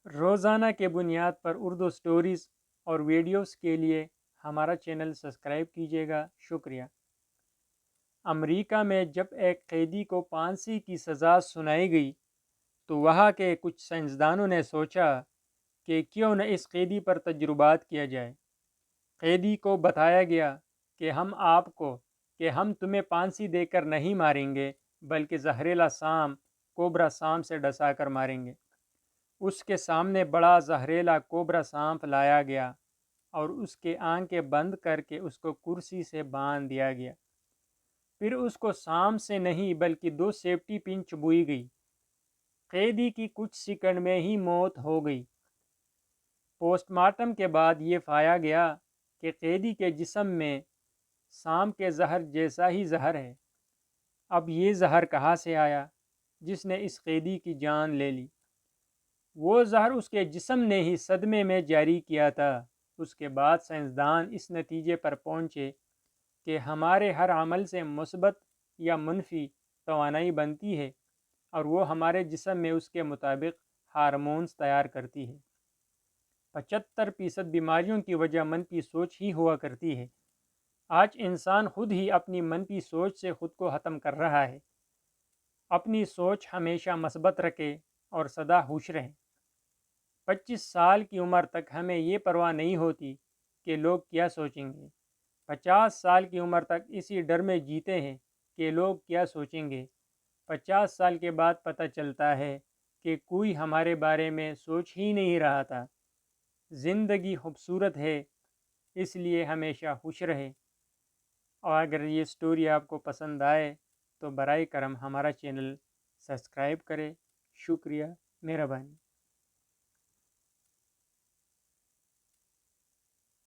روزانہ کے بنیاد پر اردو سٹوریز اور ویڈیوز کے لیے ہمارا چینل سبسکرائب کیجیے گا، شکریہ۔ امریکہ میں جب ایک قیدی کو پھانسی کی سزا سنائی گئی تو وہاں کے کچھ سائنسدانوں نے سوچا کہ کیوں نہ اس قیدی پر تجربات کیا جائے۔ قیدی کو بتایا گیا کہ ہم تمہیں پھانسی دے کر نہیں ماریں گے، بلکہ زہریلا سام کوبرا سام سے ڈسا کر ماریں گے۔ اس کے سامنے بڑا زہریلا کوبرا سانپ لایا گیا اور اس کے آنکھیں بند کر کے اس کو کرسی سے باندھ دیا گیا۔ پھر اس کو سانپ سے نہیں بلکہ 2 سیفٹی پن چبوئی گئی۔ قیدی کی کچھ سیکنڈ میں ہی موت ہو گئی۔ پوسٹ مارٹم کے بعد یہ پایا گیا کہ قیدی کے جسم میں سانپ کے زہر جیسا ہی زہر ہے۔ اب یہ زہر کہاں سے آیا جس نے اس قیدی کی جان لے لی؟ وہ زہر اس کے جسم نے ہی صدمے میں جاری کیا تھا۔ اس کے بعد سائنسدان اس نتیجے پر پہنچے کہ ہمارے ہر عمل سے مثبت یا منفی توانائی بنتی ہے اور وہ ہمارے جسم میں اس کے مطابق ہارمونز تیار کرتی ہے۔ 75% بیماریوں کی وجہ منفی سوچ ہی ہوا کرتی ہے۔ آج انسان خود ہی اپنی منفی سوچ سے خود کو ختم کر رہا ہے۔ اپنی سوچ ہمیشہ مثبت رکھے اور سدا خوش رہیں۔ 25 سال کی عمر تک ہمیں یہ پرواہ نہیں ہوتی کہ لوگ کیا سوچیں گے۔ 50 سال کی عمر تک اسی ڈر میں جیتے ہیں کہ لوگ کیا سوچیں گے۔ 50 سال کے بعد پتہ چلتا ہے کہ کوئی ہمارے بارے میں سوچ ہی نہیں رہا تھا۔ زندگی خوبصورت ہے، اس لیے ہمیشہ خوش رہے۔ اور اگر یہ سٹوری آپ کو پسند آئے تو برائے کرم ہمارا چینل سبسکرائب کرے، شکریہ، مہربانی۔